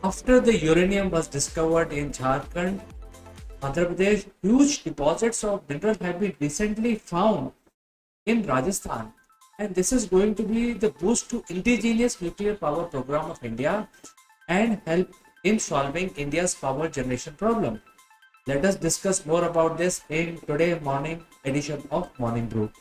After the uranium was discovered in Jharkhand, Andhra Pradesh, huge deposits of mineral have been recently found in Rajasthan. And this is going to be the boost to indigenous nuclear power program of India and help in solving India's power generation problem. Let us discuss more about this in today's morning edition of Morning Brew.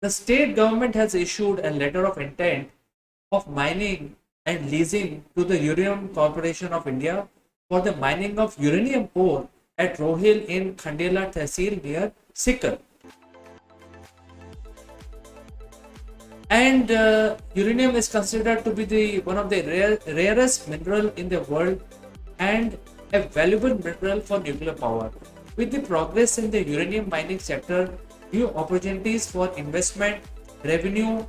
The state government has issued a letter of intent of mining and leasing to the Uranium Corporation of India for the mining of uranium ore at Rohil in Khandela Tehsil near Sikar. And uranium is considered to be one of the rarest mineral in the world and a valuable mineral for nuclear power. With the progress in the uranium mining sector, new opportunities for investment, revenue,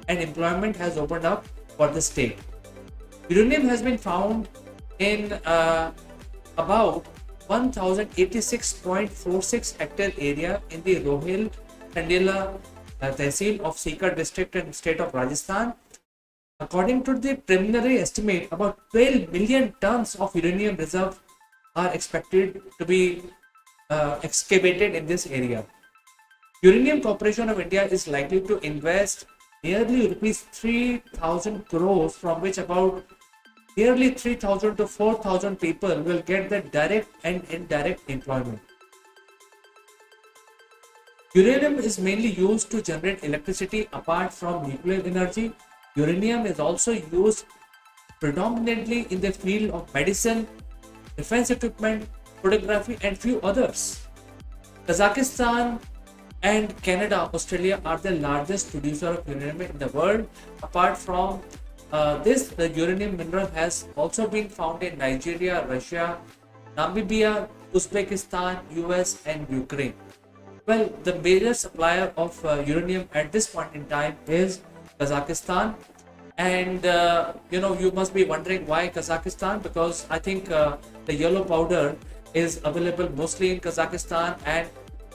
and employment has opened up for the state. Uranium has been found in about 1086.46 hectare area in the Rohil Khandela Tehsil of Sikar district and state of Rajasthan. According to the preliminary estimate, about 12 million tons of uranium reserve are expected to be excavated in this area. Uranium Corporation of India is likely to invest nearly rupees 3,000 crores, from which about nearly 3,000 to 4,000 people will get the direct and indirect employment. Uranium is mainly used to generate electricity apart from nuclear energy. Uranium is also used predominantly in the field of medicine, defense equipment, photography, and few others. Kazakhstan and Canada, Australia are the largest producer of uranium in the world. Apart from this, the uranium mineral has also been found in Nigeria, Russia, Namibia, Uzbekistan, US, and Ukraine. Well, the major supplier of uranium at this point in time is Kazakhstan. And you must be wondering why Kazakhstan, because I think the yellow powder is available mostly in Kazakhstan, and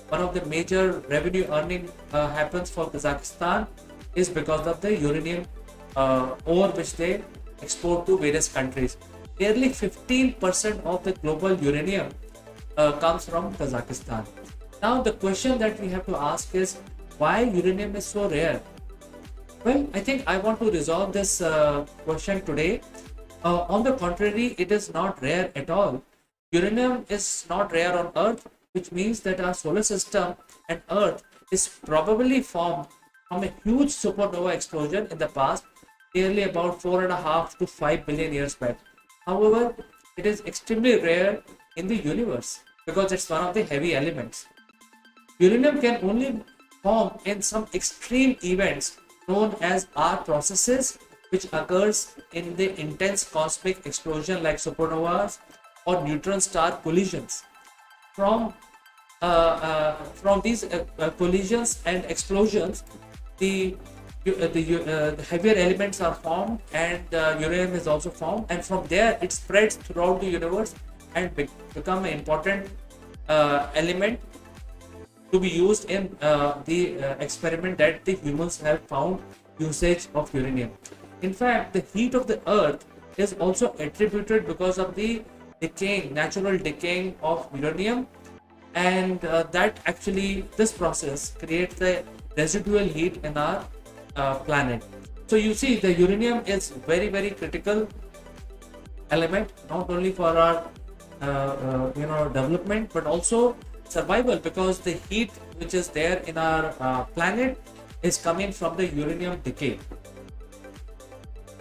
one of the major revenue earning happens for Kazakhstan is because of the uranium ore which they export to various countries. Nearly 15% of the global uranium comes from Kazakhstan. Now the question that we have to ask is, why uranium is so rare? Well, I think I want to resolve this question today. On the contrary, it is not rare at all. Uranium is not rare on Earth, which means that our solar system and Earth is probably formed from a huge supernova explosion in the past, nearly about 4.5 to 5 billion years back. However, it is extremely rare in the universe because it's one of the heavy elements. Uranium can only form in some extreme events known as R processes, which occurs in the intense cosmic explosion like supernovas or neutron star collisions. From these collisions and explosions, the heavier elements are formed, and uranium is also formed, and from there it spreads throughout the universe and become an important element to be used in the experiment that the humans have found usage of uranium. In fact, the heat of the earth is also attributed because of the natural decaying of uranium, and this process creates the residual heat in our planet. So you see, the uranium is very, very critical element, not only for our development, but also survival, because the heat which is there in our planet is coming from the uranium decay.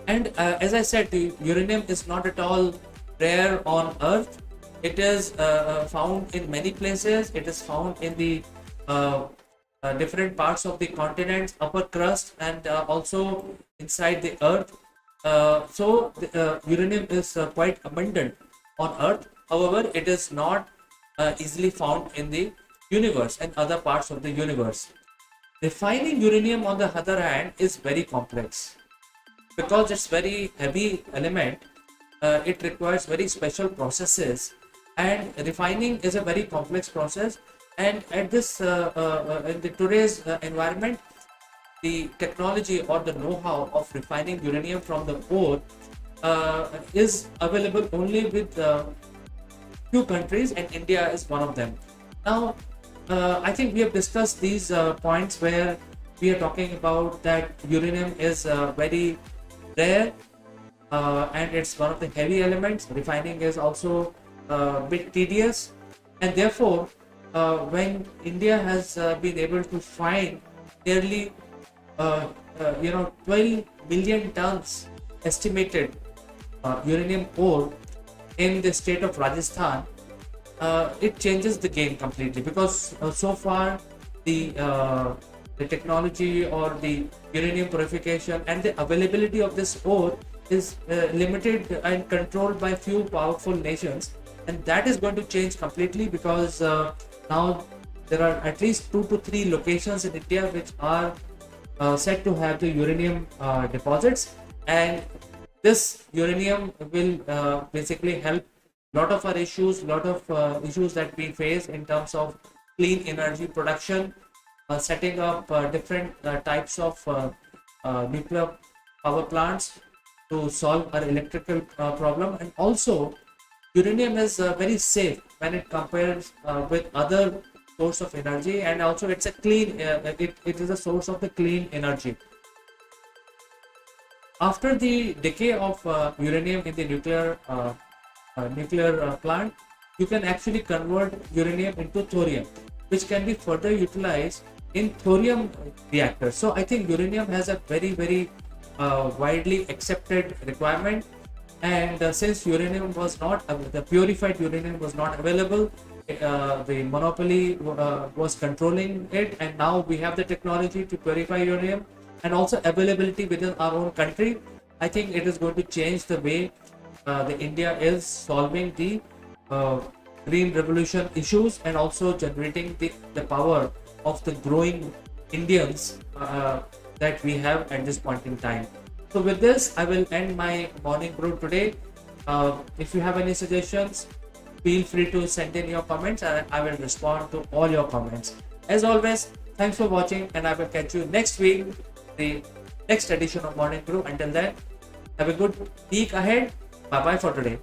And as I said, the uranium is not at all rare on Earth. It is found in many places. It is found in the different parts of the continents, upper crust, and also inside the Earth. Uranium is quite abundant on Earth. However, it is not easily found in the universe and other parts of the universe. Refining uranium, on the other hand, is very complex because it's very heavy element. It requires very special processes, and refining is a very complex process. And at this in the today's environment, the technology or the know-how of refining uranium from the ore is available only with few countries, and India is one of them. Now, I think we have discussed these points where we are talking about that uranium is very rare, and it's one of the heavy elements. Refining is also a bit tedious, and therefore, when India has been able to find nearly 12 million tons estimated uranium ore in the state of Rajasthan, it changes the game completely, because so far the technology or the uranium purification and the availability of this ore is limited and controlled by few powerful nations, and that is going to change completely, because now there are at least 2 to 3 locations in India which are said to have the uranium deposits, and this uranium will basically help lot of our issues, lot of issues that we face in terms of clean energy production, setting up different types of nuclear power plants to solve our electrical problem. And also, uranium is very safe when it compares with other source of energy, and also it's a clean it is a source of the clean energy. After the decay of uranium in the nuclear plant, you can actually convert uranium into thorium, which can be further utilized in thorium reactors. So I think uranium has a very widely accepted requirement, and since uranium was not the purified uranium was not available, the monopoly was controlling it, and now we have the technology to purify uranium and also availability within our own country. I think it is going to change the way the India is solving the green revolution issues, and also generating the power of the growing Indians that we have at this point in time. So with this, I will end my morning brew today. If you have any suggestions, feel free to send in your comments, and I will respond to all your comments. As always, thanks for watching, and I will catch you next week, the next edition of Morning Brew. Until then, have a good week ahead. Bye bye for today.